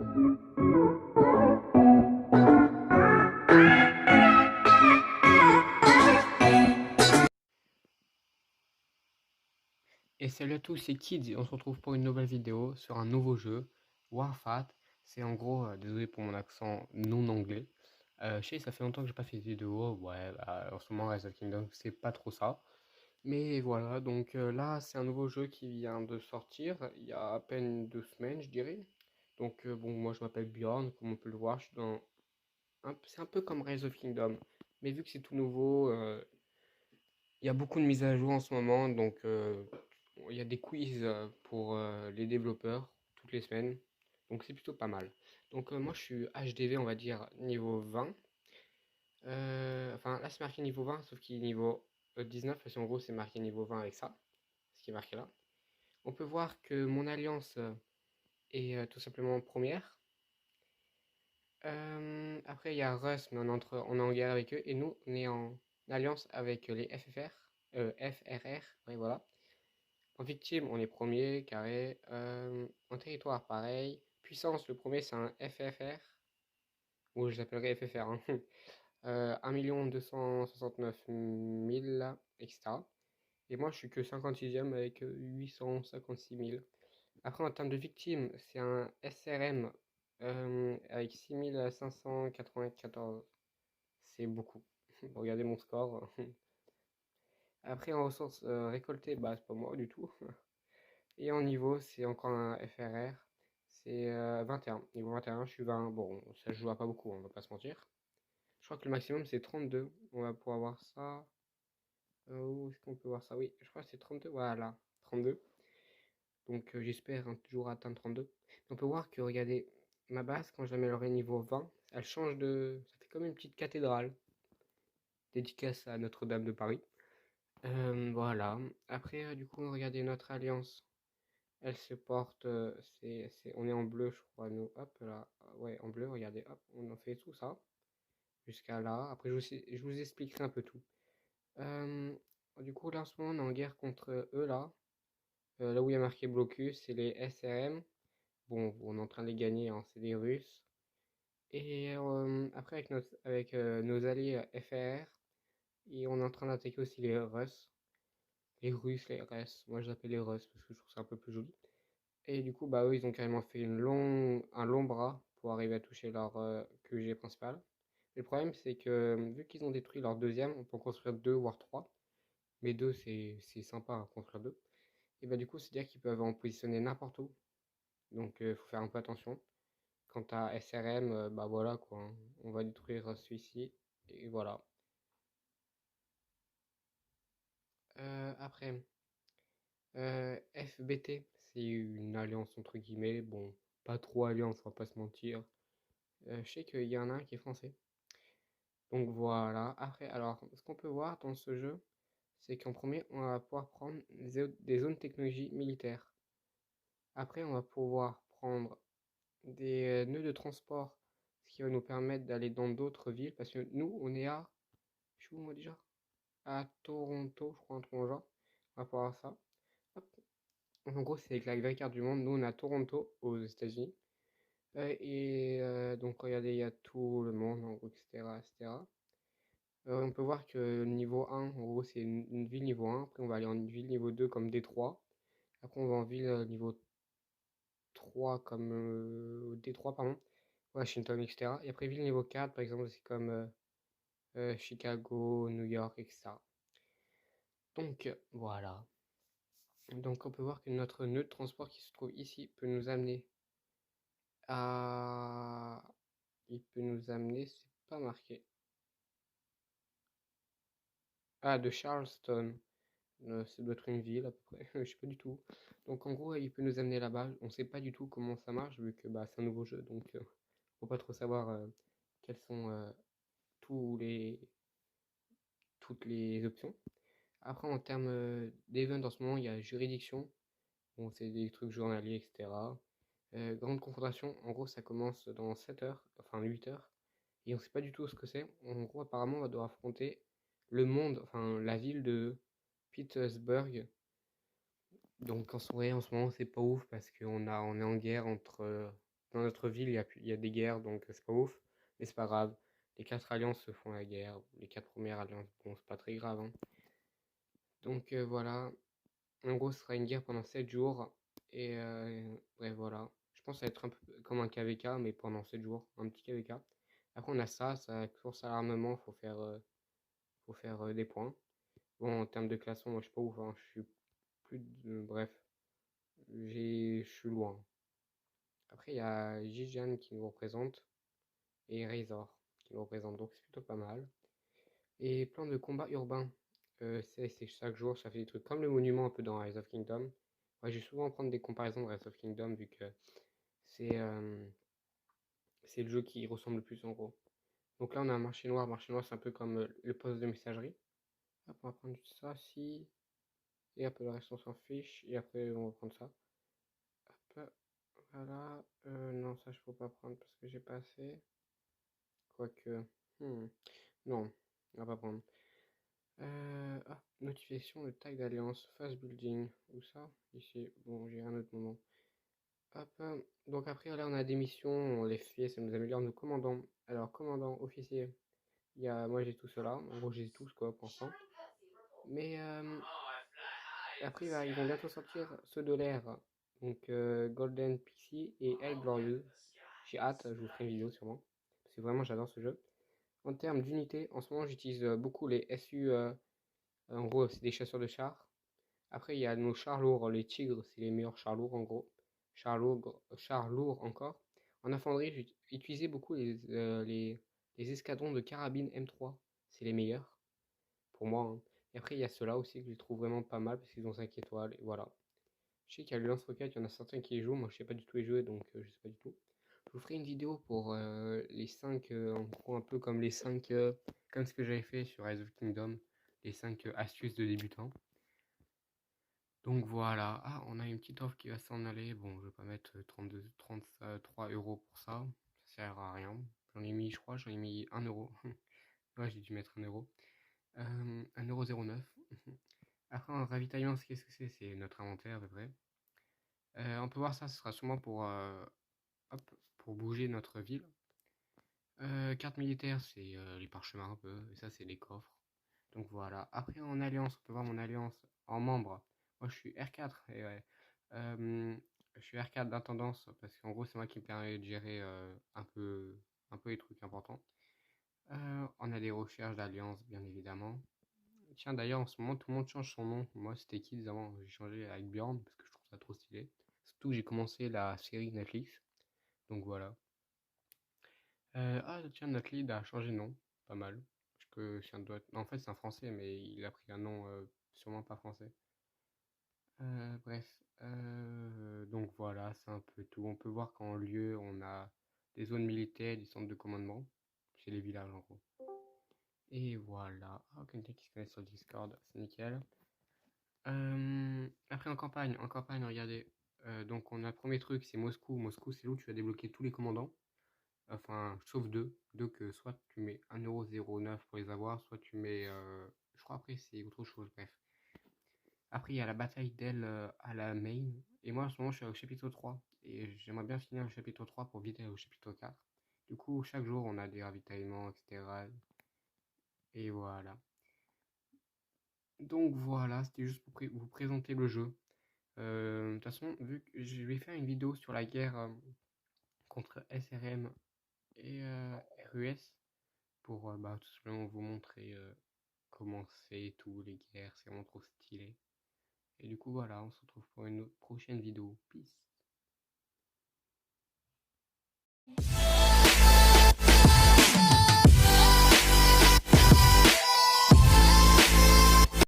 Et salut à tous, c'est Kids et on se retrouve pour une nouvelle vidéo sur un nouveau jeu, Warfat. C'est en gros, désolé pour mon accent non anglais. Je sais, ça fait longtemps que j'ai pas fait de vidéo. Ouais, en ce moment, Rise of Kingdom, c'est pas trop ça. Mais voilà, donc là, c'est un nouveau jeu qui vient de sortir il y a à peine 2 semaines, je dirais. Donc bon, moi je m'appelle Bjorn, comme on peut le voir, je suis dans. C'est un peu comme Rise of Kingdom. Mais vu que c'est tout nouveau, il y a beaucoup de mises à jour en ce moment, donc il y a des quiz pour les développeurs toutes les semaines, donc c'est plutôt pas mal. Donc moi je suis HDV, on va dire niveau 20. Enfin là c'est marqué niveau 20, sauf qu'il est niveau 19, parce qu'en gros c'est marqué niveau 20 avec ça, ce qui est marqué là. On peut voir que mon alliance est tout simplement première. Après il y a Rust, mais on est en guerre avec eux, et nous on est en alliance avec les FRR, oui voilà. En victime, on est premier, carré. En territoire, pareil. Puissance, le premier, c'est un FFR. Ou je l'appellerai FFR. Hein. 1 269 000, etc. Et moi, je suis que 56e avec 856 000. Après, en termes de victimes, c'est un SRM avec 6594. C'est beaucoup. Regardez mon score. Après, en ressources récoltées, bah, c'est pas moi du tout. Et en niveau, c'est encore un FRR. C'est 21. Niveau 21, je suis 20. Bon, ça se joue à pas beaucoup, on va pas se mentir. Je crois que le maximum c'est 32. On va pouvoir voir ça. Où est-ce qu'on peut voir ça? Oui, je crois que c'est 32. Voilà, 32. Donc j'espère toujours atteindre 32. On peut voir que, regardez, ma base, quand je l'améliorerai niveau 20, elle change de. Ça fait comme une petite cathédrale. Dédicace à Notre-Dame de Paris. Voilà. Après, du coup, regardez notre alliance. Elle se porte, on est en bleu, je crois, nous. Hop là, ouais, en bleu, regardez, hop, on en fait tout ça, jusqu'à là. Après, je vous expliquerai un peu tout. Euh, du coup, là, en ce moment, on est en guerre contre eux, là. Là où il y a marqué blocus, c'est les SRM. Bon, on est en train de les gagner, hein, c'est les Russes. Et après, avec nos alliés FR, et on est en train d'attaquer aussi les Russes. Les Russes, les Russes. Moi, je les appelle les Russes parce que je trouve ça un peu plus joli. Et du coup, bah eux, ils ont carrément fait un long bras pour arriver à toucher leur QG principal. Le problème, c'est que vu qu'ils ont détruit leur deuxième, on peut en construire deux, voire trois. Mais deux, c'est sympa à construire deux. Et bah du coup, c'est-à-dire qu'ils peuvent en positionner n'importe où. Donc, il faut faire un peu attention. Quant à SRM, bah voilà quoi, hein. On va détruire celui-ci. Et voilà. Après, FBT, c'est une alliance entre guillemets. Bon, pas trop alliance, on va pas se mentir. Je sais qu'il y en a un qui est français. Donc voilà. Après, alors, ce qu'on peut voir dans ce jeu, c'est qu'en premier, on va pouvoir prendre des zones technologie militaires. Après, on va pouvoir prendre des nœuds de transport, ce qui va nous permettre d'aller dans d'autres villes. Parce que nous, on est à. Je suis où moi déjà? À Toronto, je crois, un truc dans le genre. On va pouvoir voir ça. Hop. En gros, c'est avec la vraie carte du monde. Nous, on est à Toronto, aux États-Unis. Donc, regardez, il y a tout le monde, en gros, etc. etc. On peut voir que niveau 1, en gros, c'est une ville niveau 1. Après, on va aller en ville niveau 2 comme Détroit. Après, on va en ville niveau 3 comme Détroit, pardon. Washington, etc. Et après, ville niveau 4, par exemple, c'est comme Chicago, New York, etc. Donc, voilà. Donc, on peut voir que notre nœud de transport qui se trouve ici peut nous amener à. Il peut nous amener, c'est pas marqué. Ah, de Charleston. Ça doit être une ville à peu près, je sais pas du tout. Donc en gros, il peut nous amener là-bas. On sait pas du tout comment ça marche vu que bah, c'est un nouveau jeu, donc faut pas trop savoir quelles sont tous les, toutes les options. Après, en termes d'event, en ce moment, il y a juridiction. Bon, c'est des trucs journaliers, etc. Grande confrontation, en gros, ça commence dans 7 heures, enfin 8 heures. Et on sait pas du tout ce que c'est. En gros, apparemment, on va devoir affronter le monde, enfin la ville de Pittsburgh. Donc en vrai, en ce moment, c'est pas ouf parce on est en guerre entre dans notre ville, il y a des guerres, donc c'est pas ouf, mais c'est pas grave. Les 4 alliances se font la guerre, les 4 premières alliances, bon, c'est pas très grave, hein. Donc voilà, en gros, ce sera une guerre pendant 7 jours, et bref, voilà. Je pense que ça va être un peu comme un KVK, mais pendant 7 jours, un petit KVK. Après, on a ça, course à l'armement, faut faire des points. Bon, en termes de classement, moi je suis pas ouf, hein, je suis bref, je suis loin. Après, il y a Jijan qui nous représente et Razor qui nous représente, donc c'est plutôt pas mal. Et plan de combat urbain, c'est chaque jour, ça fait des trucs comme le monument un peu dans Rise of Kingdom. Ouais, je vais souvent prendre des comparaisons de Rise of Kingdom vu que c'est euh, c'est le jeu qui ressemble le plus en gros. Donc là, on a un marché noir. Marché noir, c'est un peu comme le poste de messagerie. Hop, on va prendre ça, si. Et après, le reste, on s'en fiche. Et après, on va prendre ça. Hop, voilà. Non, ça, je peux pas prendre parce que j'ai pas assez. Quoique. Non, on va pas prendre. Notification de taille d'alliance. Fast building. Où ça? Ici. Bon, j'ai un autre moment. Hop. Donc après, là, on a des missions. On les fait, ça nous améliore nos commandants. Alors, commandant, officier. Moi, j'ai tout cela. En gros, j'ai tous, quoi, pour l'instant. Mais après, ils vont bientôt sortir ceux de l'air. Donc Golden Pixie et El Glorieux. J'ai hâte, je vous ferai une vidéo sûrement. Parce que vraiment, j'adore ce jeu. En termes d'unités, en ce moment, j'utilise beaucoup les SU. En gros, c'est des chasseurs de chars. Après, il y a nos chars lourds. Les tigres, c'est les meilleurs chars lourds, en gros. Chars lourds encore. En infanterie, j'ai utilisé beaucoup les escadrons de carabine M3. C'est les meilleurs, pour moi, hein. Et après, il y a ceux-là aussi que je trouve vraiment pas mal parce qu'ils ont 5 étoiles. Et voilà. Je sais qu'il y a le lance-roquette, il y en a certains qui y jouent. Moi, je sais pas du tout y jouer, donc je sais pas du tout. Je vous ferai une vidéo pour les 5, en gros, un peu comme les 5, comme ce que j'avais fait sur Rise of Kingdom, les 5 astuces de débutants. Donc voilà. Ah, on a une petite offre qui va s'en aller. Bon, je vais pas mettre 33 euros pour ça. Ça sert à rien. J'en ai mis, je crois, j'en ai mis 1 euro. Ouais, j'ai dû mettre 1 euro. 1,09 €. Après, un ravitaillement, qu'est-ce que c'est? C'est notre inventaire, à peu près. On peut voir ça, ce sera sûrement pour bouger notre ville. Carte militaire, c'est les parchemins un peu, et ça, c'est les coffres. Donc voilà. Après, en alliance, on peut voir mon alliance en membre. Moi, je suis R4, et ouais. Je suis R4 d'intendance, parce qu'en gros, c'est moi qui me permet de gérer un peu les trucs importants. On a des recherches d'alliance, bien évidemment. Tiens, d'ailleurs, en ce moment, tout le monde change son nom. Moi, c'était Kids avant. J'ai changé avec Bjorn parce que je trouve ça trop stylé. Surtout que j'ai commencé la série Netflix. Donc voilà. Tiens, notre lead a changé de nom. Pas mal. Parce que en fait, c'est un français, mais il a pris un nom sûrement pas français. Bref. Donc voilà, c'est un peu tout. On peut voir qu'en lieu, on a des zones militaires, des centres de commandement. C'est les villages en gros. Et voilà. Ah, quelqu'un qui se connaît sur Discord, c'est nickel. Après en campagne, regardez. Donc on a le premier truc, c'est Moscou. Moscou, c'est là où tu vas débloquer tous les commandants. Enfin, sauf deux. Deux que soit tu mets 1,09 € pour les avoir, soit tu mets. Je crois après c'est autre chose, bref. Après il y a la bataille d'El à la main. Et moi en ce moment je suis au chapitre 3. Et j'aimerais bien finir le chapitre 3 pour vite aller au chapitre 4. Du coup, chaque jour on a des ravitaillements, etc. Et voilà. Donc voilà, c'était juste pour vous présenter le jeu. De toute façon, vu que je vais faire une vidéo sur la guerre contre SRM et RUS pour tout simplement vous montrer comment c'est et tout, les guerres, c'est vraiment trop stylé. Et du coup, voilà, on se retrouve pour une prochaine vidéo. Peace!